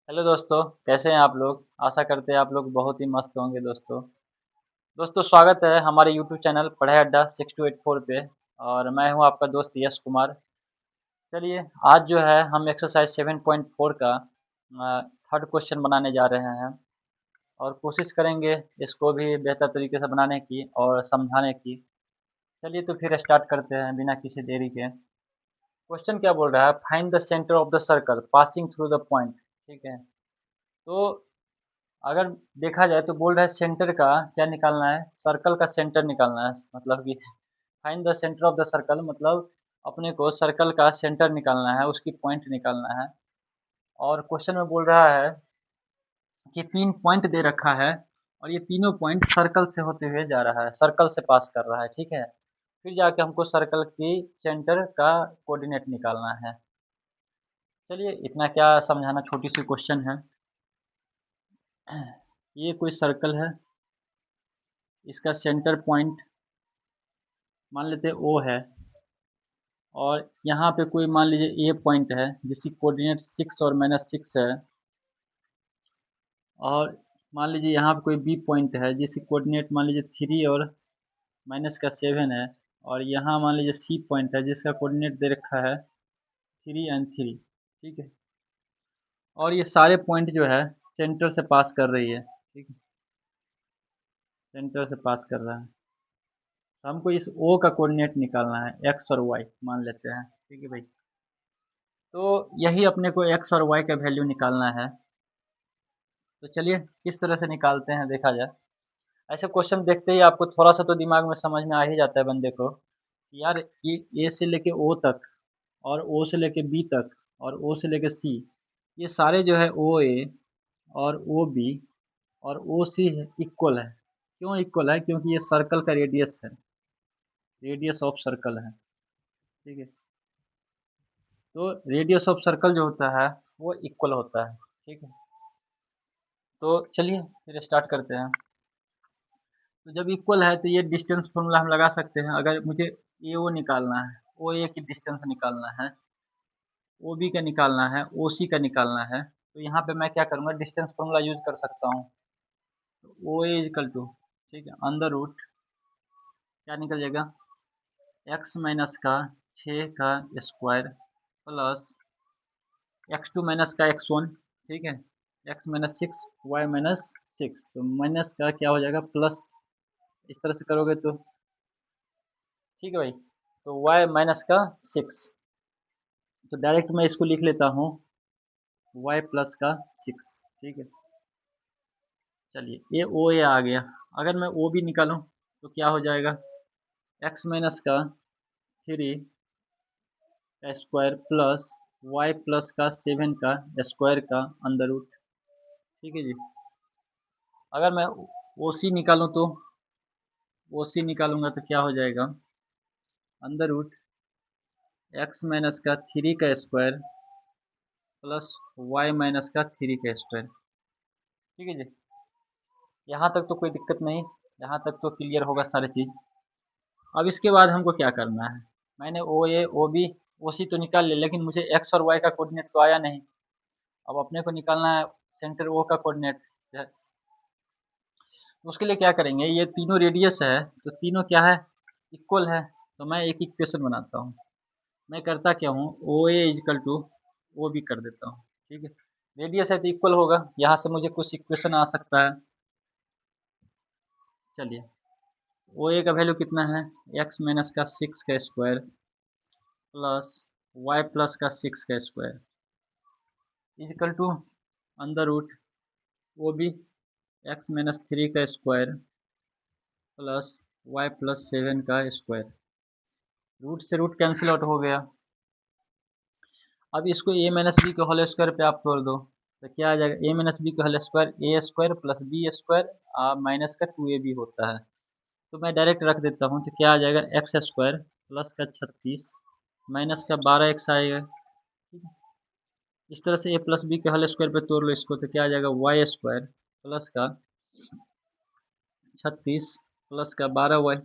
Hello दोस्तों, कैसे हैं आप लोग। आशा करते हैं आप लोग बहुत ही मस्त होंगे दोस्तों। दोस्तों, स्वागत है हमारे यूट्यूब चैनल पढ़ाई अड्डा 6284 पे। और मैं हूं आपका दोस्त यश कुमार। चलिए, आज जो है हम एक्सरसाइज 7.4 का थर्ड क्वेश्चन बनाने जा रहे हैं। और कोशिश करेंगे इसको भी बेहतर तरीके से बनाने की और समझाने की। चलिए तो फिर स्टार्ट करते हैं बिना किसी देरी के। क्वेश्चन क्या बोल रहा है, find the centre of the circle passing through the point. ठीक है, तो अगर देखा जाए तो बोल रहा है सेंटर का क्या निकालना है, सर्कल का सेंटर निकालना है। मतलब कि find the centre of the circle, मतलब अपने को सर्कल का सेंटर निकालना है, उसकी पॉइंट निकालना है। और क्वेश्चन में बोल रहा है कि 3 पॉइंट दे रखा है और ये तीनों पॉइंट सर्कल से होते हुए जा रहा है, सर्कल से पास कर रहा है। ठीक है, फिर जाके हमको सर्कल की सेंटर का कोऑर्डिनेट निकालना है। चलिए, इतना क्या समझाना, छोटी सी क्वेश्चन है। ये कोई सर्कल है, इसका सेंटर पॉइंट मान लेते हैं ओ है। और यहाँ पे कोई मान लीजिए ए पॉइंट है जिसकी कोऑर्डिनेट 6 और -6 है। और मान लीजिए यहाँ पे कोई बी पॉइंट है जिसकी कोऑर्डिनेट मान लीजिए 3 और -7 है। और यहाँ मान लीजिए सी पॉइंट है जिसका कोऑर्डिनेट दे रखा है 3 और 3। ठीक है, और ये सारे पॉइंट जो है सेंटर से पास कर रही है। ठीक है, सेंटर से पास कर रहा है। तो हमको इस ओ का कोऑर्डिनेट निकालना है, एक्स और वाई मान लेते हैं। ठीक है भाई, तो यही अपने को एक्स और वाई का वैल्यू निकालना है। तो चलिए किस तरह से निकालते हैं देखा जाए। ऐसे क्वेश्चन देखते ही आपको थोड़ा सा तो दिमाग में समझ में आ ही जाता है बंदे को कि यार ये ए से लेके ओ तक, और ओ से लेके बी तक, और ओ से लेके सी, ये सारे जो है ओ ए और ओ बी और ओ सी इक्वल है। क्यों इक्वल है? क्योंकि ये सर्कल का रेडियस है, रेडियस ऑफ सर्कल है। ठीक है, तो रेडियस ऑफ सर्कल जो होता है वो इक्वल होता है। ठीक है, तो चलिए फिर स्टार्ट करते हैं। तो जब इक्वल है तो ये डिस्टेंस फॉर्मूला हम लगा सकते हैं। अगर मुझे ए ओ निकालना है, ओ ए की डिस्टेंस निकालना है, ओ बी का निकालना है, ओ सी का निकालना है, तो यहाँ पे मैं क्या करूँगा, डिस्टेंस फॉर्मूला यूज कर सकता हूँ। ओ ए इजकल टू, ठीक है, अंडर रूट क्या निकल जाएगा, एक्स माइनस का 6 का square plus x two minus का एक्स वन। ठीक है, x-6 y-6, तो माइनस का क्या हो जाएगा प्लस। इस तरह से करोगे तो ठीक है भाई, तो y-6, तो डायरेक्ट मैं इसको लिख लेता हूँ y+6। ठीक है, चलिए ये ओ ए आ गया। अगर मैं ओ भी निकालूं तो क्या हो जाएगा, x-3 का स्क्वायर प्लस y+7 का स्क्वायर का अंडर रूट। ठीक है जी, अगर मैं ओ सी निकालूं तो ओ सी निकालूंगा तो क्या हो जाएगा, अंडर रूट x-3 का स्क्वायर प्लस y-3 का स्क्वायर। ठीक है जी, यहाँ तक तो कोई दिक्कत नहीं, यहाँ तक तो क्लियर होगा सारी चीज़। अब इसके बाद हमको क्या करना है, मैंने ओ ए ओ बी ओ सी तो निकाल लिया, लेकिन मुझे एक्स और वाई का कोऑर्डिनेट तो आया नहीं। अब अपने को निकालना है सेंटर ओ का कोऑर्डिनेट। उसके लिए क्या करेंगे, ये तीनों रेडियस है तो तीनों क्या है, इक्वल है। तो मैं एक इक्वेशन बनाता हूँ। मैं करता क्या हूँ, ओ ए इजकल टू ओ बी कर देता हूँ। ठीक है, रेडियस है तो इक्वल होगा, यहाँ से मुझे कुछ इक्वेशन आ सकता है। चलिए, ओ ए का वैल्यू कितना है, x-6 का स्क्वायर प्लस y+6 का square is equal to under root O B x-3 का स्क्वायर प्लस y+7 का स्क्वायर। रूट से रूट कैंसिल आउट हो गया। अब इसको a-b के होल स्क्वायर पे आप तोड़ दो तो क्या आ जाएगा, a-b के whole square A square plus B square minus का 2ab होता है। तो मैं डायरेक्ट रख देता हूँ, तो क्या आ जाएगा, एक्स स्क्वायर प्लस का 36 माइनस का 12x आएगा। ठीक है, इस तरह से a+b के होल स्क्वायर पे तोड़ लो इसको तो क्या आ जाएगा, वाई स्क्वायर प्लस का 36 प्लस का 12y।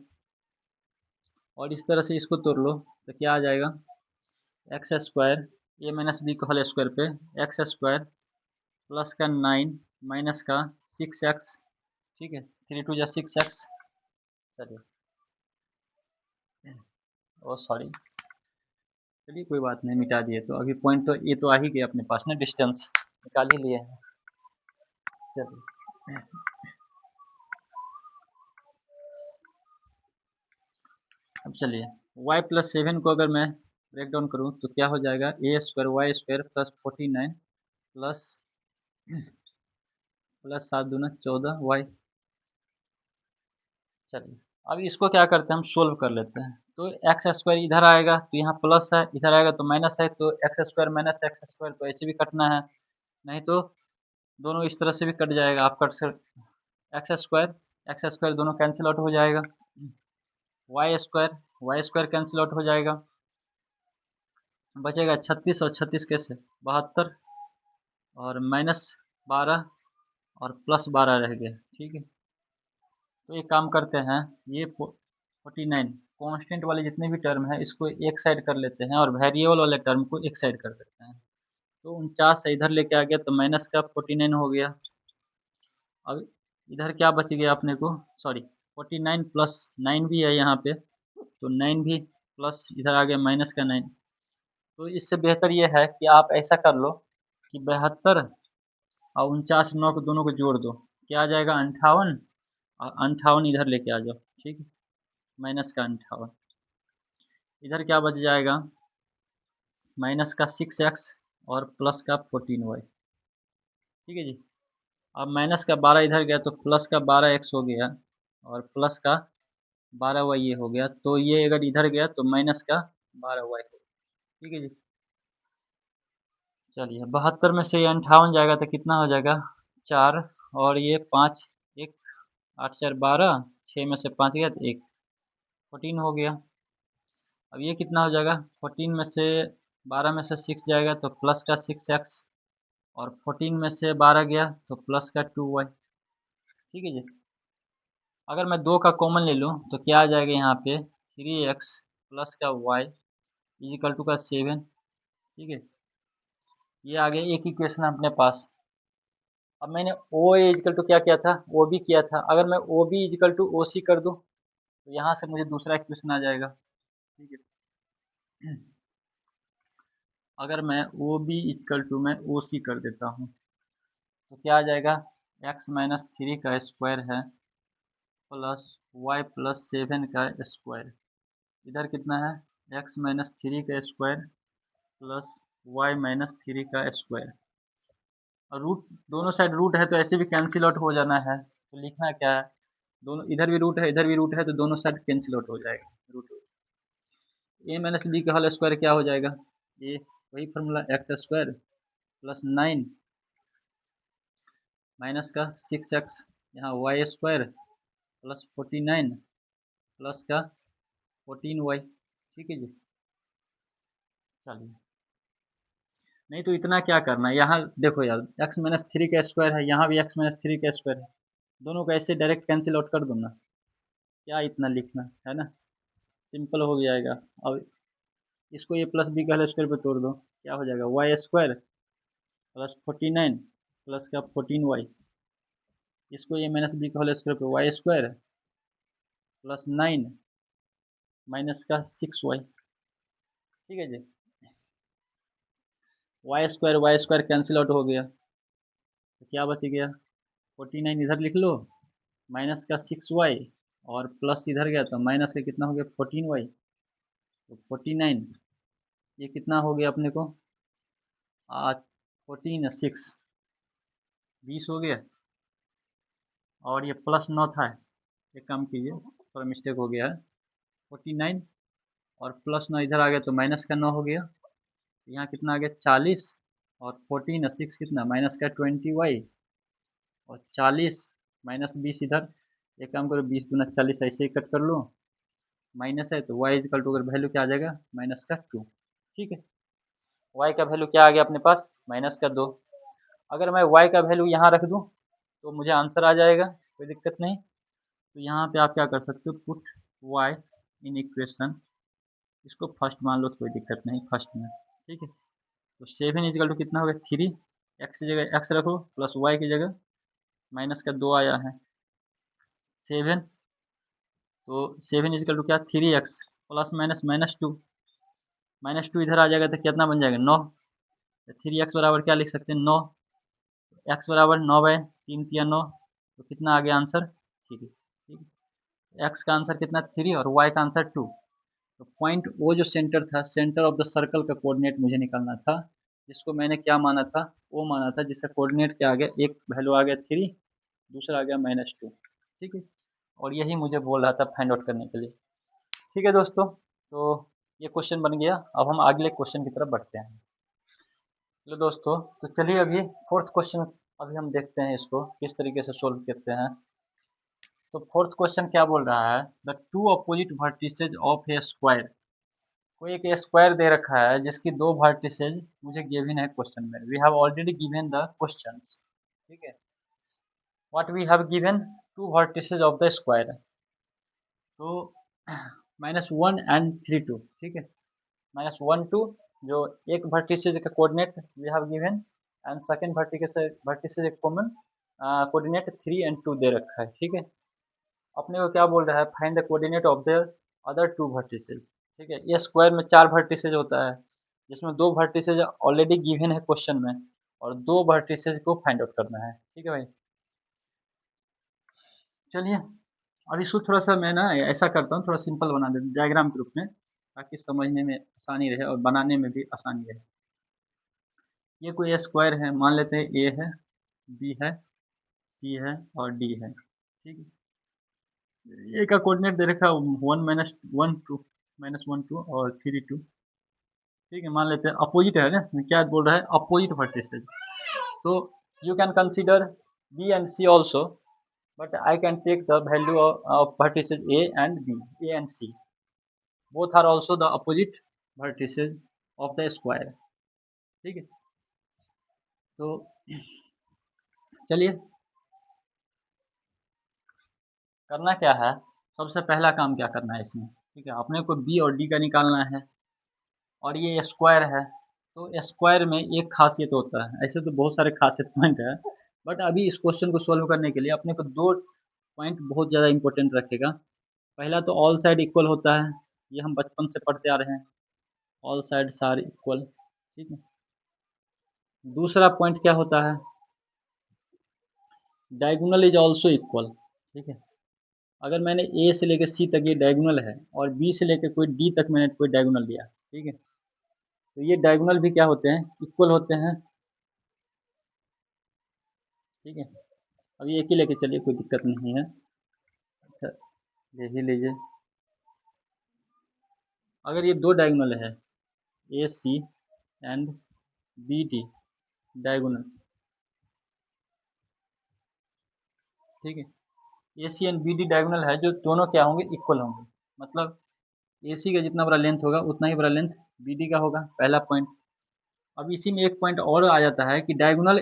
और इस तरह से इसको तोड़ लो तो क्या आ जाएगा, एक्स स्क्वायर a-b के होल स्क्वायर पे एक्स स्क्वायर प्लस का 9 माइनस का 6x, ठीक है, 3 2 जा 6x। चलिए, ओ सॉरी, चलिए कोई बात नहीं, मिटा दिए तो अभी पॉइंट तो ये तो आ ही गया अपने पास ना, डिस्टेंस निकाल ही लिए हैं। चलिए, अब चलिए y प्लस 7 को अगर मैं ब्रेक डाउन करूँ तो क्या हो जाएगा, A square Y square plus 49 plus plus 7 दूना 14y। चलिए, अब इसको क्या करते हैं, हम सोल्व कर लेते हैं। तो एक्स स्क्वायर इधर आएगा तो यहाँ प्लस है, इधर आएगा तो माइनस है, तो x square minus x square तो ऐसे भी कटना है, नहीं तो दोनों इस तरह से भी कट जाएगा, आप कट सक एक्स स्क्वायर दोनों कैंसिल आउट हो जाएगा, वाई स्क्वायर कैंसिल आउट हो जाएगा, बचेगा 36 और 36 कैसे 72 और माइनस 12 और प्लस 12 रह गया, ठीक है। तो एक काम करते हैं, ये 49 कांस्टेंट वाले जितने भी टर्म है इसको एक साइड कर लेते हैं और वेरिएबल वाले टर्म को एक साइड कर देते हैं। तो 49 से इधर लेके आ गया तो माइनस का 49 हो गया। अब इधर क्या बच गया अपने को, सॉरी 49 प्लस 9 भी है यहाँ पे, तो 9 भी प्लस इधर आ गया माइनस का 9। तो इससे बेहतर ये है कि आप ऐसा कर लो कि 72 और 49 9 को दोनों को जोड़ दो, क्या आ जाएगा 58, और 58 इधर लेके आ जाओ, ठीक है, माइनस का 58। इधर क्या बच जाएगा, माइनस का 6x और प्लस का 14y, ठीक है जी। अब माइनस का 12 इधर गया तो प्लस का 12x हो गया और प्लस का 12y ये हो गया, तो ये अगर इधर गया तो माइनस का 12y, ठीक है जी। चलिए, 72 में से ये 58 जाएगा तो कितना हो जाएगा 4, और ये 5 1 8 4 12, 6 में से 5 गया तो 1 14 हो गया। अब ये कितना हो जाएगा, 14 में से 12 में से 6 जाएगा तो प्लस का 6x, और 14 में से 12 गया तो प्लस का 2y, ठीक है जी। अगर मैं 2 का कॉमन ले लूँ तो क्या आ जाएगा यहाँ पे 3x प्लस का y इजिकल टू का 7, ठीक है। ये आ गया एक इक्वेशन अपने पास। अब मैंने ओ इजिकल टू क्या किया था, ओ बी किया था, अगर मैं O B is equal to O C कर दूँ तो यहाँ से मुझे दूसरा इक्वेशन आ जाएगा, ठीक है। अगर मैं ओ बी इजिकल टू मैं ओ सी कर देता हूँ तो क्या आ जाएगा, x माइनस 3 का स्क्वायर है प्लस y प्लस 7 का स्क्वायर, इधर कितना है x माइनस 3 का स्क्वायर प्लस y माइनस 3 का स्क्वायर, और रूट दोनों साइड रूट है तो ऐसे भी कैंसिल आउट हो जाना है, तो लिखना क्या है, दोनों इधर भी रूट है इधर भी रूट है तो दोनों साइड कैंसिल आउट हो जाएगा, रूट ए माइनस बी का होल स्क्वायर क्या हो जाएगा, ए वही formula x square plus 9 minus का 6x, यहाँ वाई स्क्वायर प्लस 49 प्लस का 14y, ठीक है जी। चलिए, नहीं तो इतना क्या करना है, यहाँ देखो यार x माइनस 3 का स्क्वायर है, यहाँ भी x माइनस 3 का स्क्वायर है, दोनों को ऐसे डायरेक्ट कैंसिल आउट कर दो ना, क्या इतना लिखना है ना, सिंपल हो जाएगा। अब इसको ये प्लस बी का होल स्क्वायर पे तोड़ दो, क्या हो जाएगा वाई स्क्वायर प्लस 49 प्लस का 14y, इसको ये माइनस बी का होल स्क्वायर पे वाई स्क्वायर प्लस 9 माइनस का 6y, ठीक है जी। वाई स्क्वायर कैंसिल आउट हो गया तो क्या बच गया 49 इधर लिख लो माइनस का 6y, और प्लस इधर गया तो माइनस का कितना हो गया 14y, तो 49 ये कितना हो गया अपने को 14 6 20 हो गया, और ये प्लस 9 था, एक काम कीजिए थोड़ा मिस्टेक हो गया है, 49 और प्लस 9 इधर आ गया तो माइनस का 9 हो गया, तो यहाँ कितना आ गया 40, और 14 6 कितना माइनस का 20y, और 40 माइनस 20 इधर, एक काम करो 20 दूना 40 ऐसे ही कट कर लो, माइनस है तो y इजकल टू अगर वैल्यू क्या आ जाएगा माइनस का 2, ठीक है। y का वैल्यू क्या आ गया अपने पास माइनस का 2, अगर मैं y का वैल्यू यहाँ रख दूँ तो मुझे आंसर आ जाएगा, कोई दिक्कत नहीं। तो यहाँ पे आप क्या कर सकते हो, पुट y इन इक्वेशन, इसको फर्स्ट मान लो तो कोई दिक्कत नहीं फर्स्ट में, ठीक है। तो 7 इजकल टू कितना हो गया 3, एक्स की जगह एक्स रखो प्लस वाई की जगह माइनस का 2 आया है 7, तो 7 इजकल टू क्या 3x प्लस माइनस -2 इधर आ जाएगा तो कितना बन जाएगा 9। 3x बराबर क्या लिख सकते हैं 9, एक्स बराबर 9/3 × 9, तो कितना आ गया आंसर 3। ठीक है, एक्स का आंसर कितना 3 और वाई का आंसर 2। तो पॉइंट वो जो सेंटर था, सेंटर ऑफ द सर्कल का कोऑर्डिनेट मुझे निकालना था, जिसको मैंने क्या माना था, वो माना था जिसका कोऑर्डिनेट क्या आ गया, एक वैल्यू आ गया 3, दूसरा आ गया -2। ठीक है, और यही मुझे बोल रहा था फाइंड आउट करने के लिए। ठीक है दोस्तों, तो ये क्वेश्चन बन गया। अब हम अगले क्वेश्चन की तरफ बढ़ते हैं। चलो दोस्तों, तो चलिए अभी फोर्थ क्वेश्चन अभी हम देखते हैं, इसको किस तरीके से सोल्व करते हैं। तो फोर्थ क्वेश्चन क्या बोल रहा है, the two opposite vertices of A square. कोई एक स्क्वायर दे रखा है जिसकी दो वर्टिसेज मुझे गिवन है क्वेश्चन में। We have already given the questions. ठीक है, what we have given, two vertices of the square, तो -1 एंड 3 2। ठीक है, -1 2 जो एक वर्टिसेज का coordinate we have given, and second vertices एक कॉमन कोऑर्डिनेट 3 एंड 2 दे रखा है। ठीक है, अपने को क्या बोल रहा है, find the coordinate of the other two vertices. ठीक है, ये स्क्वायर में 4 वर्टिसेज होता है, जिसमें 2 वर्टिसेज ऑलरेडी गिवन है क्वेश्चन में, और 2 वर्टिसेज को फाइंड आउट करना है। ठीक है भाई, चलिए अब इसको थोड़ा सा मैं ना ऐसा करता हूँ, थोड़ा सिंपल बना देता हूँ डायग्राम के रूप में, ताकि समझने में आसानी रहे और बनाने में भी आसानी रहे। ये कोई स्क्वायर है, मान लेते हैं ए है, बी है, सी है और डी है। ठीक है, ए का कोऑर्डिनेट दे रखा है 1 - 1 2 और 3 2। ठीक है, मान लेते हैं अपोजिट है ना, क्या बोल रहा है, अपोजिट वर्टिसेज। तो you can consider B and C also, but I can take the value of vertices A and B, A and C. Both are also the opposite vertices of the square. ठीक है, तो चलिए करना क्या है, सबसे पहला काम क्या करना है इसमें। ठीक है, अपने को B और D का निकालना है, और ये स्क्वायर है, तो स्क्वायर में एक खासियत होता है, ऐसे तो बहुत सारे खासियत पॉइंट है, बट अभी इस क्वेश्चन को सॉल्व करने के लिए अपने को दो पॉइंट बहुत ज़्यादा इंपॉर्टेंट रखेगा। पहला तो ऑल साइड इक्वल होता है, ये हम बचपन से पढ़ते आ रहे हैं, ऑल साइड्स आर इक्वल। ठीक है, दूसरा पॉइंट क्या होता है, डायगोनल इज ऑल्सो इक्वल। ठीक है, अगर मैंने ए से लेकर सी तक ये डायगोनल है, और बी से लेकर कोई डी तक मैंने कोई डायगोनल लिया, ठीक है, तो ये डायगोनल भी क्या होते हैं, इक्वल होते हैं। ठीक है, अब ये एक ही लेके चलिए, कोई दिक्कत नहीं है। अच्छा, ले ही लीजिए। अगर ये दो डायगोनल है, ए सी एंड बी डी डायगोनल, ठीक है, ए सी एंड बी डी डायगोनल है, जो दोनों क्या होंगे, इक्वल होंगे। मतलब ए सी का जितना बड़ा लेंथ होगा उतना ही बड़ा लेंथ बी डी का होगा, पहला पॉइंट। अब इसी में एक पॉइंट और आ जाता है कि डायगोनल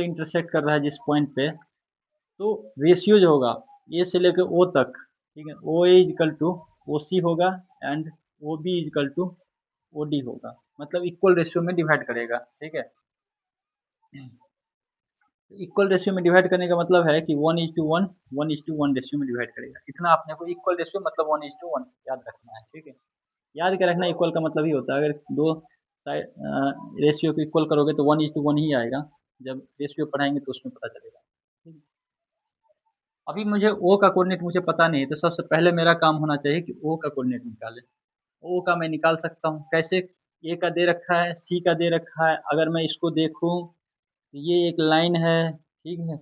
इंटरसेक्ट कर रहा है जिस पॉइंट पे, तो रेशियो जो होगा ए से लेकर ओ तक, ठीक है, ओ ए इजकल टू ओ सी होगा, and O B is equal to O D होगा, मतलब इक्वल रेशियो में डिवाइड करेगा। ठीक है, इक्वल रेशियो में डिवाइड करने का मतलब है कि 1:1 1:1 रेशियो में डिवाइड करेगा। इतना अपने को इक्वल रेशियो मतलब 1:1 याद रखना है। ठीक है, याद के रखना, इक्वल का मतलब ही होता है, अगर दो साइड रेशियो को इक्वल करोगे तो 1:1 ही आएगा, जब रेशियो पढ़ाएंगे तो उसमें पता चलेगा। ठीक है? अभी मुझे ओ का कोऑर्डिनेट मुझे पता नहीं है, तो सबसे पहले मेरा काम होना चाहिए कि ओ का कोऑर्डिनेट निकाले। ओ का मैं निकाल सकता हूँ कैसे, ए का दे रखा है, सी का दे रखा है, अगर मैं इसको देखूँ तो ये एक लाइन है, ठीक है,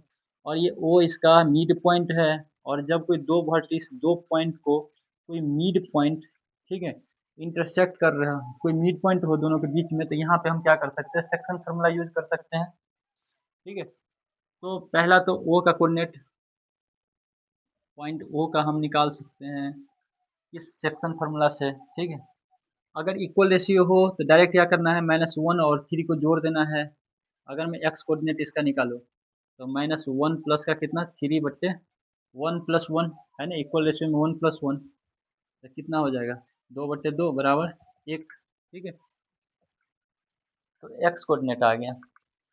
और ये ओ इसका मिड पॉइंट है, और जब कोई दो वर्टिस दो पॉइंट को कोई मिड पॉइंट, ठीक है, इंटरसेक्ट कर रहा है, कोई मिड पॉइंट हो दोनों के बीच में, तो यहाँ पे हम क्या कर सकते हैं, सेक्शन फार्मूला यूज कर सकते हैं। ठीक है, तो पहला तो ओ का कोऑर्डिनेट, पॉइंट ओ का हम निकाल सकते हैं इस सेक्शन फार्मूला से। ठीक है, अगर इक्वल रेशियो हो तो डायरेक्ट क्या करना है, -1 और 3 को जोड़ देना है। अगर मैं एक्स कोऑर्डिनेट इसका निकालूँ तो -1 प्लस का कितना 3/1 + 1 है ना, इक्वल रेशियो में 1 + 1, तो कितना हो जाएगा 2/2 बराबर 1। ठीक है, तो एक्स कोऑर्डिनेट आ गया।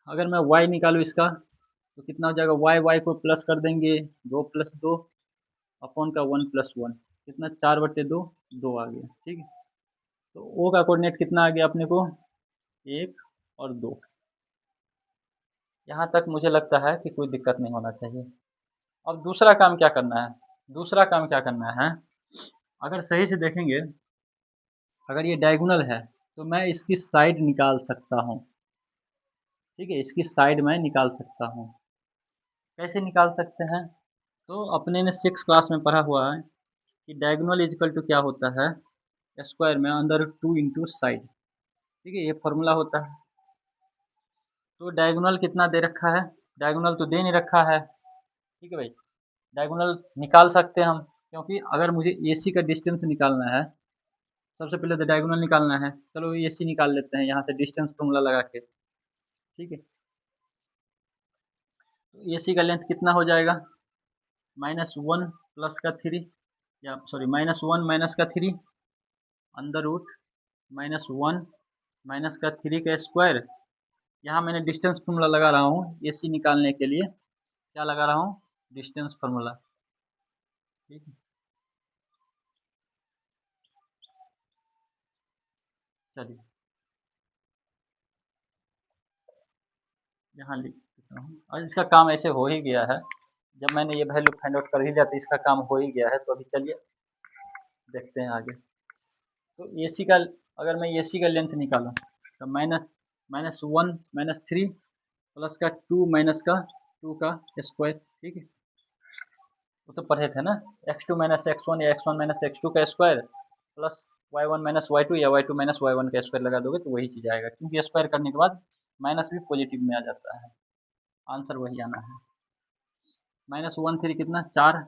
अगर मैं वाई निकालूँ इसका तो कितना हो जाएगा, वाई वाई को प्लस कर देंगे, 2 + 2 अपॉन का 1 + 1 कितना, 4/2, 2 आ गया। ठीक है, तो ओ का कोऑर्डिनेट कितना आ गया अपने को, 1 और 2। यहाँ तक मुझे लगता है कि कोई दिक्कत नहीं होना चाहिए। अब दूसरा काम क्या करना है, दूसरा काम क्या करना है, अगर सही से देखेंगे, अगर ये डायगोनल है तो मैं इसकी साइड निकाल सकता हूँ। ठीक है, इसकी साइड मैं निकाल सकता हूँ। कैसे निकाल सकते हैं, तो अपने ने 6 क्लास में पढ़ा हुआ है कि डायगोनल इजकल टू क्या होता है, स्क्वायर में अंडर रूट 2 इंटू साइड। ठीक है, ये फॉर्मूला होता है। तो डायगोनल कितना दे रखा है, डायगोनल तो दे नहीं रखा है। ठीक है भाई, डायगोनल निकाल सकते हैं हम, क्योंकि अगर मुझे एसी का डिस्टेंस निकालना है, सबसे पहले तो डायगोनल निकालना है। चलो एसी निकाल लेते हैं यहाँ से डिस्टेंस फॉर्मूला लगा के। ठीक है, तो एसी का लेंथ कितना हो जाएगा, -1 प्लस का 3, या सॉरी -1 माइनस का 3 अंडर रूट -1 माइनस का 3 का स्क्वायर। यहाँ मैंने डिस्टेंस फार्मूला लगा रहा हूँ एसी निकालने के लिए, क्या लगा रहा हूँ, डिस्टेंस फार्मूला। ठीक है, चलिए यहाँ लिख देता हूँ, और इसका काम ऐसे हो ही गया है। जब मैंने ये वैल्यू फाइंड आउट कर ही लिया तो इसका काम हो ही गया है। तो अभी चलिए देखते हैं आगे। तो एसी का, अगर मैं एसी का लेंथ निकालूँ तो -1 -3 प्लस का 2 माइनस का 2 का स्क्वायर। ठीक है, वो तो पढ़े थे ना, x2 माइनस x1 या x1 माइनस x2 का square plus y1 minus y2 या y2 माइनस y1 का स्क्वायर लगा दोगे तो वही चीज़ आएगा, क्योंकि स्क्वायर करने के बाद माइनस भी पॉजिटिव में आ जाता है। आंसर वही आना है। -1 3 कितना, 4,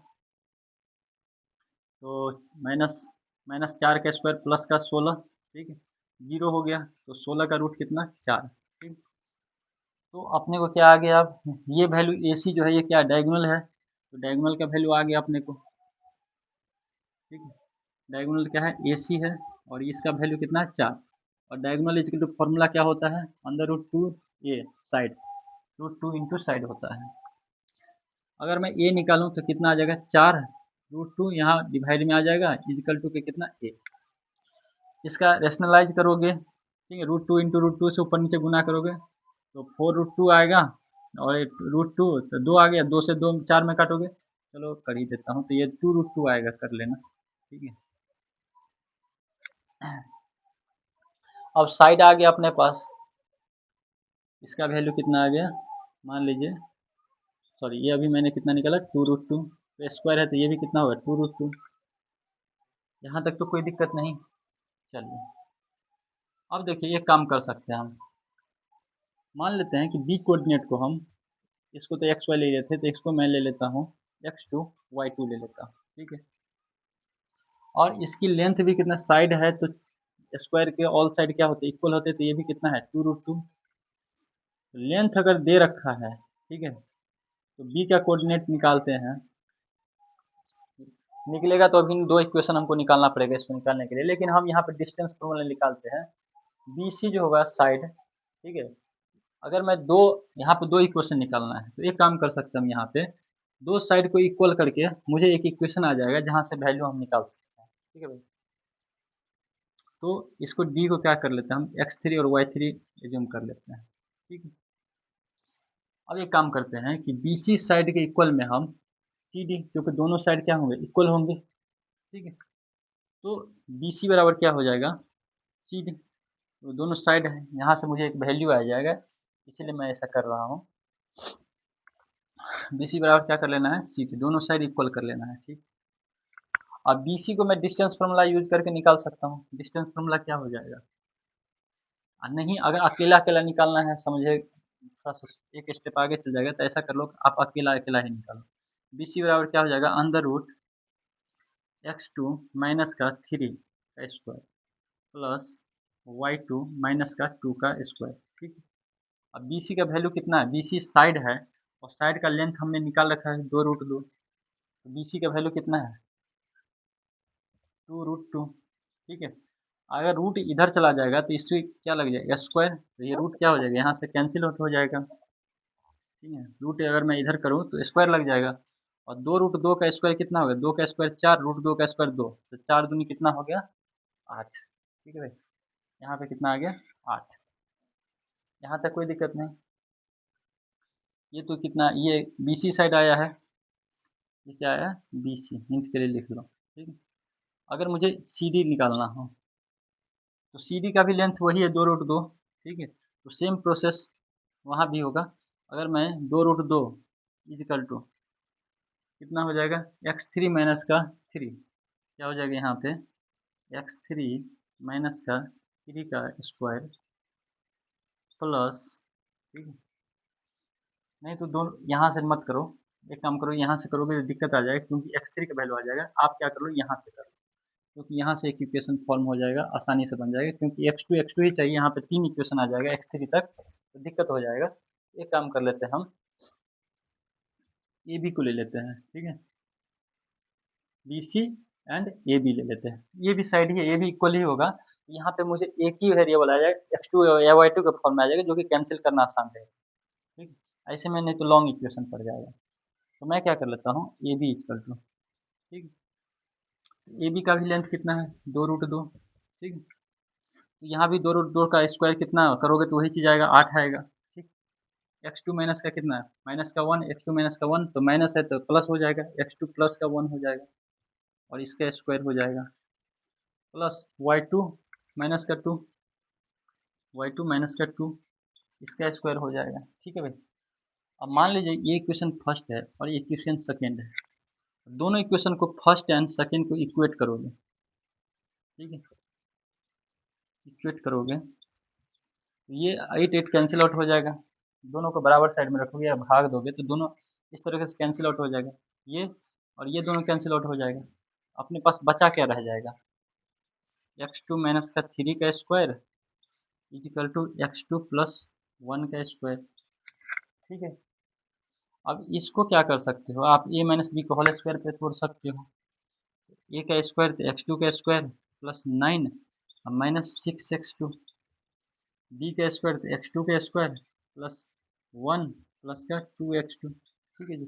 तो माइनस माइनस 4 का स्क्वायर प्लस का 16। ठीक है, 0 हो गया, तो 16 का रूट कितना, 4। ठीक, तो अपने को क्या आ गया, अब ये वैल्यू AC जो है ये क्या डायगोनल है, तो डायगोनल का वैल्यू आ गया अपने को। ठीक है, डायगोनल क्या है, AC है, और इसका वैल्यू कितना है, 4। और डायगोनल इज टू फॉर्मूला क्या होता है, अंडर रूट 2 ए साइड, √2 इंटू साइड होता है। अगर मैं ए निकालूं तो कितना आ जाएगा, 4 √2 यहाँ डिवाइड में आ जाएगा, इजिकल टू के कितना, ए। इसका रेशनलाइज करोगे, ठीक है, √2 इंटू √2 से ऊपर नीचे गुना करोगे तो 4√2 आएगा, और √2 तो 2 आ गया, 2 से 2 4 में काटोगे, चलो कर ही देता हूँ, तो ये 2√2 आएगा, कर लेना। ठीक है, अब साइड आ गया अपने पास, इसका वैल्यू कितना आ गया, मान लीजिए, सॉरी ये अभी मैंने कितना निकाला, 2√2, तो स्क्वायर है तो ये भी कितना होगा, 2√2। यहाँ तक तो कोई दिक्कत नहीं। चलिए अब देखिए एक काम कर सकते हैं हम, मान लेते हैं कि बी कोऑर्डिनेट को हम, इसको तो एक्स वाई ले लेते, तो इसको मैं ले लेता हूँ x2 y2 ले लेता हूँ। ठीक है, और इसकी लेंथ भी कितना, साइड है तो स्क्वायर के ऑल साइड क्या होते हैं, इक्वल होते हैं, तो ये भी कितना है, 2√2। लेंथ अगर दे रखा है, ठीक है, तो बी का कोऑर्डिनेट निकालते हैं। निकलेगा तो अभी दो इक्वेशन हमको निकालना पड़ेगा इसको निकालने के लिए, लेकिन हम यहाँ पे डिस्टेंस फॉर्मूला निकालते हैं। बी सी जो होगा साइड, ठीक है, अगर मैं दो, यहाँ पे दो इक्वेशन निकालना है तो एक काम कर सकते हैं हम, यहाँ पे दो साइड को इक्वल करके मुझे एक इक्वेशन आ जाएगा जहाँ से वैल्यू हम निकाल सकते हैं। ठीक है भाई, तो इसको डी को क्या कर लेते हैं हम, x3 और y3 एज्यूम कर लेते हैं। ठीक है, अब एक काम करते हैं कि बी सी साइड के इक्वल में हम सी डी, क्योंकि दोनों साइड क्या होंगे, इक्वल होंगे। ठीक है, तो बी सी बराबर क्या हो जाएगा, सी डी, तो दोनों साइड है, यहाँ से मुझे एक वैल्यू आ जाएगा, इसीलिए मैं ऐसा कर रहा हूँ। बी सी बराबर क्या कर लेना है, सी डी, दोनों साइड इक्वल कर लेना है। ठीक, अब बी सी को मैं डिस्टेंस फार्मूला यूज करके निकाल सकता हूँ। डिस्टेंस फार्मूला क्या हो जाएगा, नहीं अगर अकेला अकेला निकालना है, समझे थोड़ा सा एक स्टेप आगे चल जाएगा, तो ऐसा कर लो आप अकेला अकेला ही निकालो। बी सी बराबर क्या हो जाएगा, अंडर रूट x2 माइनस का 3 का स्क्वायर प्लस y2 माइनस का 2 का स्क्वायर। ठीक है, अब बी सी का वैल्यू कितना है, बी सी साइड है, और साइड का लेंथ हमने निकाल रखा है 2√2, तो बी सी का वैल्यू कितना है, 2√2। ठीक है, अगर रूट इधर चला जाएगा तो इससे क्या लग जाएगा, स्क्वायर, तो ये रूट क्या हो जाएगा, यहाँ से कैंसिल आउट हो जाएगा। ठीक है, रूट अगर मैं इधर करूँ तो स्क्वायर लग जाएगा, और 2√2 का स्क्वायर कितना हो गया, 2 का स्क्वायर 4, √2 का स्क्वायर 2, तो 4 दूनी कितना हो गया, 8। ठीक है भाई, यहाँ पे कितना आ गया, 8। यहाँ तक कोई दिक्कत नहीं। ये तो कितना, ये BC साइड आया है, ये क्या आया, BC, हिंट के लिए लिख लो। ठीक है, अगर मुझे CD निकालना हो तो CD का भी लेंथ वही है, 2√2। ठीक है, तो सेम प्रोसेस वहाँ भी होगा। अगर मैं 2√2 इजिकल टू कितना हो जाएगा, x3 माइनस का 3, क्या हो जाएगा यहाँ पे, x3 माइनस का 3 का स्क्वायर प्लस, ठीक है, नहीं तो दोनों यहाँ से मत करो, एक काम करो, यहाँ से करोगे तो दिक्कत आ जाएगा, क्योंकि x3 का वैल्यू आ जाएगा। आप क्या कर लो, यहाँ से कर लो, क्योंकि यहाँ से एक इक्वेशन फॉर्म हो जाएगा, आसानी से बन जाएगा, क्योंकि x2 ही चाहिए, यहाँ पे 3 इक्वेशन आ जाएगा x3 तक, तो दिक्कत हो जाएगा। एक काम कर लेते हैं हम, ए बी को ले लेते हैं। ठीक है, BC एंड AB ले लेते हैं, ये भी साइड ही है, ये भी इक्वल ही होगा। यहाँ पे मुझे एक ही वेरिएबल आ जाएगा, x2 या y2 का फॉर्म में आ जाएगा, जो कि कैंसिल करना आसान रहेगा। ठीक है, ऐसे में नहीं तो लॉन्ग इक्वेशन पड़ जाएगा। तो मैं क्या कर लेता हूँ, ए बी इजकल टू, ठीक है, ए बी का भी लेंथ कितना है, 2√2। ठीक है, तो यहाँ भी 2√2 का स्क्वायर कितना करोगे तो वही चीज़ आएगा, 8 आएगा। ठीक, x2 माइनस का कितना है, माइनस का 1, x2 माइनस का 1, तो माइनस है तो प्लस हो जाएगा, x2 प्लस का 1 हो जाएगा, और इसका स्क्वायर हो जाएगा, प्लस y2 माइनस का 2, y2 माइनस का 2, इसका स्क्वायर हो जाएगा। ठीक है भाई, अब मान लीजिए ये इक्वेशन फर्स्ट है और ये इक्वेशन सेकेंड है, दोनों इक्वेशन को फर्स्ट एंड सेकेंड को इक्वेट करोगे। ठीक है, इक्वेट करोगे तो ये 8 कैंसिल आउट हो जाएगा, दोनों को बराबर साइड में रखोगे या भाग दोगे तो दोनों इस तरीके से कैंसिल आउट हो जाएगा, ये और ये दोनों कैंसिल आउट हो जाएगा। अपने पास बचा क्या रह जाएगा, x2 माइनस का 3 का square is equal to x2 plus 1 का स्क्वायर। ठीक है, अब इसको क्या कर सकते हो आप, a माइनस बी को होल स्क्वायर पे तोड़ सकते हो, a का स्क्वायर तो x2 का square plus 9 minus 6x2, b का स्क्वायर तो x2 का स्क्वायर प्लस 1 प्लस का 2x2। ठीक है जी,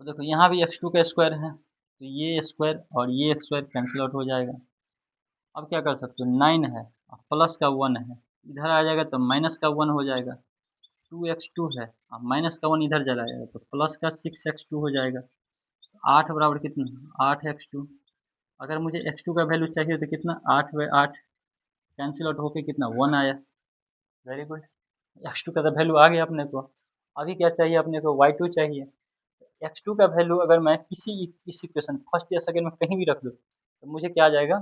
तो देखो यहाँ भी x2 का स्क्वायर है, तो ये स्क्वायर और ये स्क्वायर कैंसिल आउट हो जाएगा। अब क्या कर सकते हो, 9 है और प्लस का 1 है, इधर आ जाएगा तो माइनस का 1 हो जाएगा, 2x2 है और माइनस का 1 इधर चला जाएगा तो प्लस का 6x2 हो जाएगा। 8 बराबर कितना, 8x2। अगर मुझे x2 का वैल्यू चाहिए तो कितना, 8/8 कैंसिल आउट होके कितना, 1 आया। वेरी गुड, x2 का तो वैल्यू आ गया अपने को। अभी क्या चाहिए अपने को, y2 चाहिए। x2 का वैल्यू अगर मैं किसी इस इक्वेशन फर्स्ट या सेकंड में कहीं भी रख दूँ तो मुझे क्या आ जाएगा,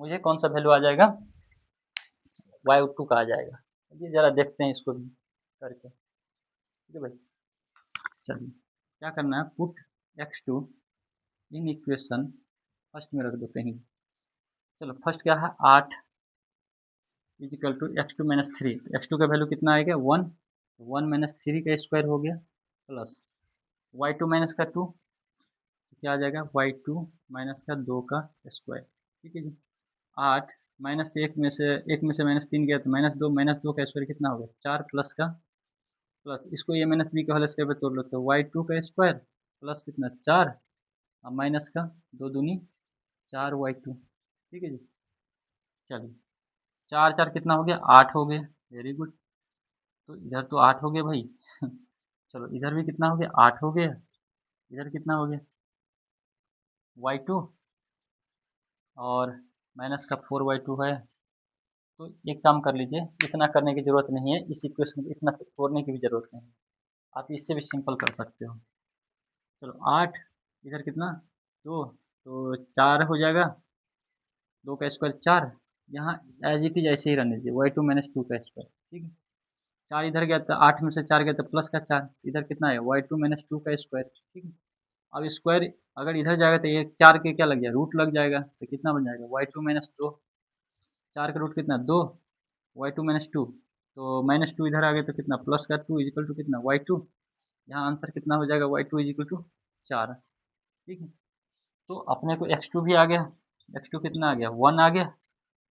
मुझे कौन सा वैल्यू आ जाएगा, y2 का आ जाएगा। चलिए जरा देखते हैं इसको भी करके। ठीक है भाई, चलिए क्या करना है, put x2 in equation first में रख दो कहीं। चलो फर्स्ट क्या है, 8 is equal to x2 minus 3, x2 का वैल्यू कितना आएगा, 1, 1 माइनस 3 का स्क्वायर हो गया प्लस y2 माइनस का 2, क्या आ जाएगा, y2 माइनस का 2 का स्क्वायर। ठीक है जी, 8 माइनस एक में से माइनस 3 गया तो -2 का स्क्वायर कितना हो गया, 4 प्लस का प्लस इसको ये माइनस बी के होल स्क्वायर पे तोड़ लो तो y2 का स्क्वायर प्लस कितना, 4 और माइनस का 2 दूनी 4y2। ठीक है जी, चलिए 4 4 कितना हो गया, 8 हो गया। वेरी गुड, तो इधर तो 8 हो गया भाई चलो इधर भी कितना हो गया, 8 हो गया, इधर कितना हो गया, y2 और माइनस का 4y2 है। तो एक काम कर लीजिए, इतना करने की ज़रूरत नहीं है, इस इक्वेशन को इतना तोड़ने की भी ज़रूरत नहीं है, आप इससे भी सिंपल कर सकते हो। चलो 8 इधर कितना, 2, तो 4 हो जाएगा, 2 का स्क्वायर 4, यहाँ एज इट इज ऐसे ही रहने दीजिए, y2 माइनस 2 का स्क्वायर। ठीक है, 4 इधर गया तो 8 में से 4 गया तो प्लस का 4, इधर कितना है, y2 माइनस 2 का स्क्वायर। ठीक है, अब स्क्वायर अगर इधर जाएगा तो ये 4 के क्या लग जाएगा, रूट लग जाएगा, तो कितना बन जाएगा, y2 माइनस 2, 4 का रूट कितना, 2, y2 माइनस 2, तो माइनस 2 इधर आ गया तो कितना, प्लस का 2 इजिकल टू कितना, y2, यहाँ आंसर कितना हो जाएगा, y2 इजिकल टू 4। ठीक है, तो अपने को x2 भी आ गया, x2 कितना आ गया 1 आ गया,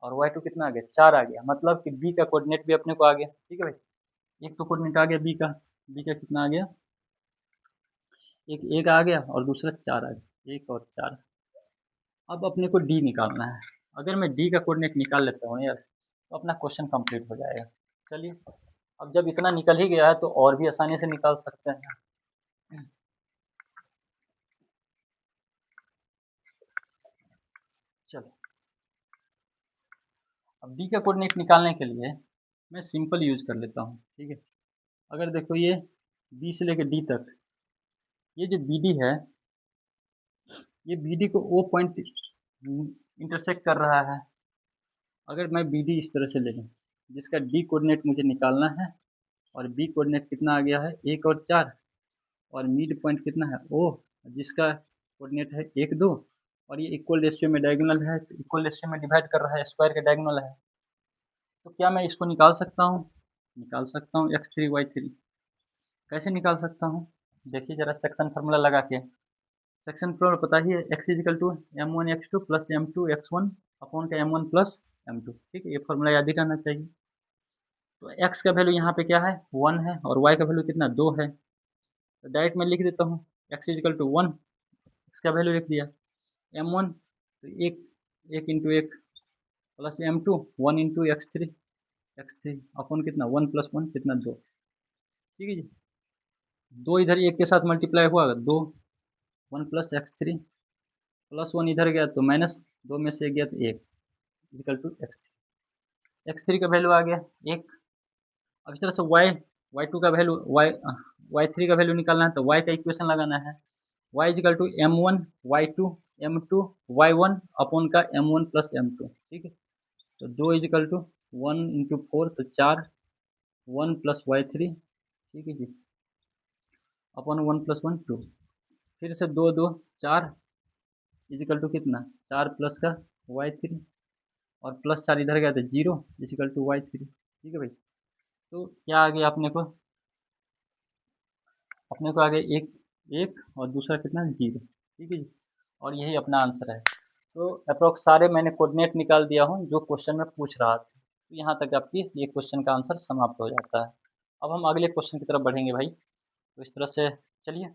और y2 कितना आ गया 4 आ गया, मतलब कि b का कोऑर्डिनेट भी अपने को आ गया। ठीक है भाई, एक तो कोऑर्डिनेट आ गया b का कितना आ गया, एक एक आ गया और दूसरा 4 आ गया, 1 और 4। अब अपने को d निकालना है। अगर मैं d का कोऑर्डिनेट निकाल लेता हूँ यार, तो अपना क्वेश्चन कंप्लीट हो जाएगा। चलिए, अब जब इतना निकल ही गया है तो और भी आसानी से निकाल सकते हैं। चलो, अब d का कोऑर्डिनेट निकालने के लिए मैं सिंपल यूज कर लेता हूँ। ठीक है, अगर देखो ये b से लेकर d तक, ये जो bd है, ये bd को o पॉइंट इंटरसेक्ट कर रहा है। अगर मैं bd इस तरह से ले लूँ, जिसका d कोऑर्डिनेट मुझे निकालना है, और b कोऑर्डिनेट कितना आ गया है 1 और 4, और मिड पॉइंट कितना है o, जिसका कोऑर्डिनेट है 1 2, और ये इक्वल रेशियो में डायगोनल है, तो इक्वल रेशियो में डिवाइड कर रहा है, स्क्वायर का डायगोनल है। तो क्या मैं इसको निकाल सकता हूँ? निकाल सकता हूँ x3 y3। कैसे निकाल सकता हूँ? देखिए जरा सेक्शन फार्मूला लगा के। सेक्शन फार्मूला पता ही है, x is equal to m1 x2 plus m2 x1 upon का m1 प्लस m2। ठीक है, ये फार्मूला याद ही रहना चाहिए। तो x का वैल्यू यहाँ पे क्या है 1 है, और y का वैल्यू कितना 2 है। तो डायरेक्ट मैं लिख देता हूँ x इजिकल टू 1, x का वैल्यू लिख दिया m1 तो एक, एक इंटू एक plus m2 1 into x3 upon कितना 1 प्लस 1 कितना 2। ठीक है जी, 2 इधर एक के साथ मल्टीप्लाई हुआ 2, 1 प्लस x3 प्लस 1 इधर गया तो माइनस 2 में से गया तो 1 इजिकल टू x3 का वैल्यू आ गया 1। अब इस तरह से y2 का वैल्यू y3 का वैल्यू निकालना है, तो y का इक्वेशन लगाना है, y is equal to m1 y2 m2 y1 upon का m1 प्लस m2। ठीक है, तो 2 इजिकल टू 1 इंटू 4 तो 4, 1 प्लस y3। ठीक है जी, अपॉन 1 प्लस 1 2, फिर से 2 2 4 इजिकल टू कितना 4 प्लस का y3, और प्लस 4 इधर गया तो 0 इजिकल टू y3। ठीक है भाई, तो क्या आ गया अपने को आ गया एक एक, और दूसरा कितना 0। ठीक है जी, और यही अपना आंसर है। तो अप्रोक्स सारे मैंने कोऑर्डिनेट निकाल दिया हूँ जो क्वेश्चन में पूछ रहा था। तो यहाँ तक आपकी ये क्वेश्चन का आंसर समाप्त हो जाता है। अब हम अगले क्वेश्चन की तरफ बढ़ेंगे भाई, तो इस तरह से चलिए।